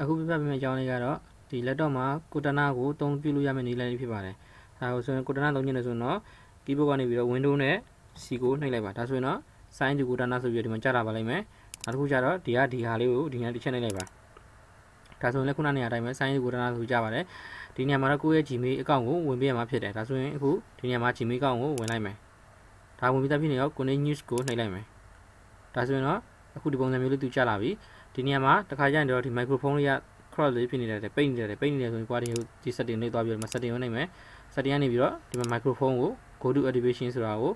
အခုပြပြပေးမယ့်အကြောင်းလေးကတော့ဒီ laptop မှာ Cortana ကိုအသုံးပြုလို့ရမယ့်နည်းလမ်းလေးဖြစ်ပါတယ်။ဒါကိုဆိုရင် Cortana သုံးချင်တယ်ဆိုရင်တော့ keyboard ကနေပြီးတော့ Windows နဲ့ C ကိုနှိပ်လိုက်ပါ။ဒါဆိုရင်တော့ Sign to Cortana ဆိုပြီးတော့ဒီမှာကြားလာပါလိမ့်မယ်။နောက်တစ်ခုကျတော့ဒီဟာလေးကိုဒီနေရာတစ်ချက်နှိပ်လိုက်ပါ။ဒါဆိုရင်လည်းခုနနေရာအတိုင်းပဲ Sign to Cortana ဆိုကြားပါတယ်။ဒီနေရာမှာတော့ကိုယ့်ရဲ့ Gmail account ကိုဝင်ပေးရမှာဖြစ်တယ်။ဒါဆိုရင်အခုဒီနေရာမှာ Gmail account ကိုဝင်လိုက်မယ်။ဒါဝင်ပြီးသားဖြစ်နေတော့ Connect News ကိုနှိပ်လိုက်မယ်။ဒါဆိုရင်တော့အခုဒီပုံစံမျိုးလေးသူကြားလာပြီ။ဒီနေရာမှာတစ်ခါကျရင်တော့ဒီ microphone လေးကcross လေးဖြစ်နေတယ်ပိတ်နေတယ်ဆိုရင်ကွာဒီ setting လေးသွားပြီးတော့ setting ဝင်နိုင်မယ် setting ကနေပြီးတော့ဒီမှာ microphone ကို go to activation ဆိုတာကို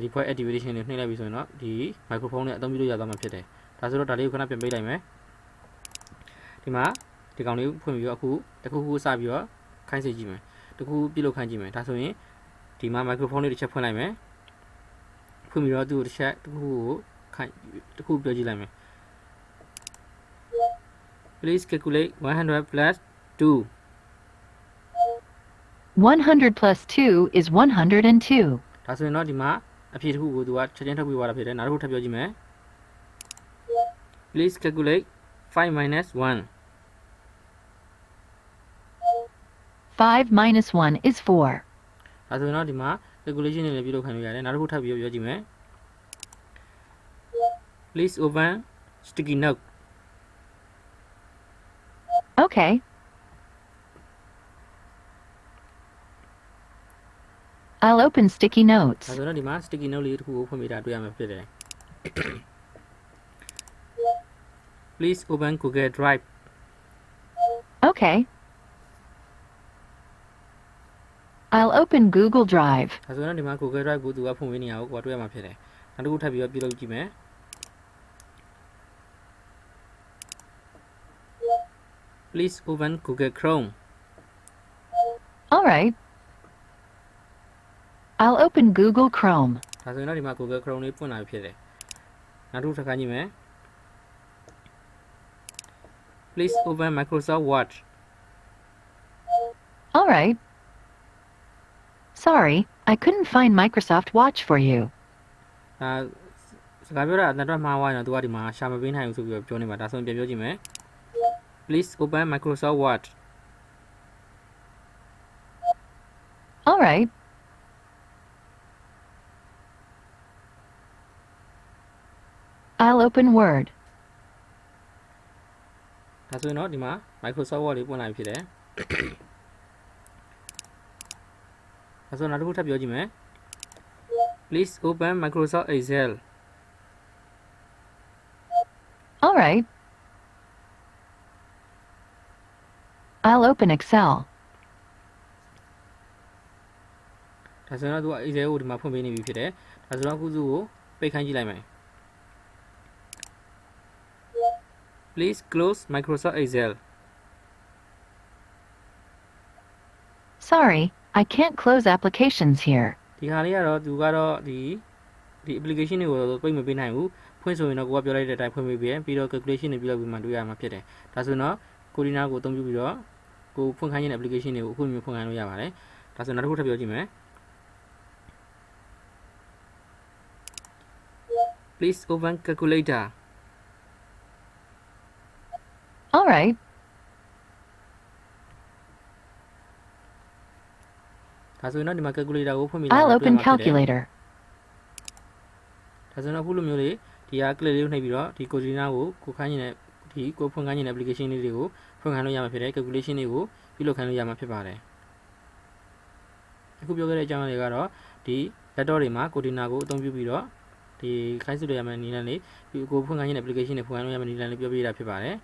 ဒီ point activation လေးနှိပ်လိုက်ပြီးဆိုရင်တော့ဒီ microphone နဲ့အသုံးပြုလို့ရသွားမှာဖြစ်တယ်ဒါဆိုတော့ဒါလေးကိုခဏပြန်ပိတ်လိုက်မယ်ဒီမှာဒီကောင်လေးကိုဖွင့်ပြီးတော့အခုတစ်ခုခုစပြီးတော့ခိုင်းစေကြည့်မယ်တစ်ခုပြလို့ခိုင်းကြည့်မယ်ဒါဆိုရင်ဒီမှာ microphone လေးတစ်ချက်ဖွင့်လိုက်မယ်ဖွင့်ပြီးတော့သူ့တစ်ချက်တစ်ခုကိုခိုင်းတစ်ခုပြောကြည့်လိုက်မယ်Please calculate 100 plus 2. 100 plus 2 is 102. ဒါဆိုရင်တော့ဒီမှာအဖြေတစ်ခုကိုသူကချက်ချင်းထုတ်ပြသွားတာဖြစ်တယ်နောက်တစ်ခုထပ်ပြောကြည့်မယ် Please calculate 5 minus 1. 5 minus 1 is 4. ဒါဆိုရင်တော့ဒီမှာ calculation တွေလည်းပြုလုပ်ခံလို့ရတယ်နောက်တစ်ခုထပ်ပြောကြည့်မယ် Please open sticky note. Okay. I'll open sticky notes. ဒါဆိုတော့ဒီမှာ sticky note လေးတစ်ခုကိုဖွင့်ပေးတာတွေ့ရမှာဖြစ်တယ် Please open Google Drive. Okay. I'll open Google Drive. ဒါဆိုတော့ဒီမှာ Google Drive ကိုသူကဖွင့်ပေးနေရကိုတွေ့ရမှာဖြစ်တယ်နောက်တစ်ခုထပ်ပြီးတော့ပြုလုပ်ကြည့်မယ် Please open Google Chrome. All right. I'll open Google Chrome. ဒါဆိုရင်တော့ဒီမှာ Google Chrome လေးဖွင့်လာပြီဖြစ်တယ်နောက်တစ်ခုထပ်ခိုင်းကြည့်မယ် Please open Microsoft Word. All right. Sorry, I couldn't find Microsoft Watch for you. စကားပြောတာအတန်တော့မှားသွားရင်တော့သူကဒီမှာရှာမပေးနိုင်ဘူးဆိုပြီးတော့ပြောနေပါဒါဆိုရင်ပြန်ပြောကြည့်မယ် Please open Microsoft Word. All right. I'll open Word. ဒါဆိုရင်တော့ဒီမှာ Microsoft Word လေးပွင့်လာပြီဖြစ်တယ်ဒါဆိုနောက်တစ်ခုထပ်ပြောကြည့်မယ် Please open Microsoft Excel. All right. I'll open Excel. ဒါဆိုရင်တော့သူက Excel ကိုဒီမှာဖွင့်ပေးနေပြီဖြစ်တယ်ဒါဆိုတော့အခုသူ့ကိုပိတ်ခိုင်းကြည့်လိုက်မယ် Please close Microsoft Excel. Sorry, I can't close applications here. ဒီဟာလေးကတော့သူကတော့ဒီ application တွေကိုပိတ်မပေးနိုင်ဘူးဖွင့်ဆိုရင်တော့ကိုကပြောလိုက်တဲ့အတိုင်းဖွင့်ပေးပြီးတော့ calculation တွေပြုလုပ်ပြီးမှတွေ့ရမှာဖြစ်တယ်ဒါဆိုရင်တော့ Cortana ကိုအသုံးပြုပြီးတော့ကိုဖွင့်ခိုင်းတဲ့ application တွေကိုအခုမျိုးဖွင့်ခိုင်းလို့ရပါတယ်ဒါဆိုနောက်တစ်ခုထပ်ပြောကြည့်မယ် Please open calculator. All right.ဒါဆိုရင်တော့ဒီမှာ calculator ကိုဖွင့်ပြီး I'll open calculator. ဒါဆိုရင်တော့အခုလိုမျိုးလေးဒီဟာ click လေးကိုနှိပ်ပြီးတော့ဒီ Cortana ကိုခိုင်းနေတဲ့ဒီကိုဖွင့်ခိုင်းနေတဲ့ application လေးတွေကိုဖွင့်ခိုင်းလို့ရမှာဖြစ်တယ် calculation တွေကိုပြုလုပ်ခိုင်းလို့ရမှာဖြစ်ပါတယ်အခုပြောခဲ့တဲ့အကြောင်းအရာတွေကတော့ဒီ laptop တွေမှာ Cortana ကိုအသုံးပြုပြီးတော့ဒီခိုင်းစုလို့ရမယ့်နည်းလမ်းလေးဒီကိုဖွင့်ခိုင်းနေတဲ့ application တွေဖွင့်ခိုင်းလို့ရမယ့်နည်းလမ်းလေးပြောပြတာဖြစ်ပါတယ်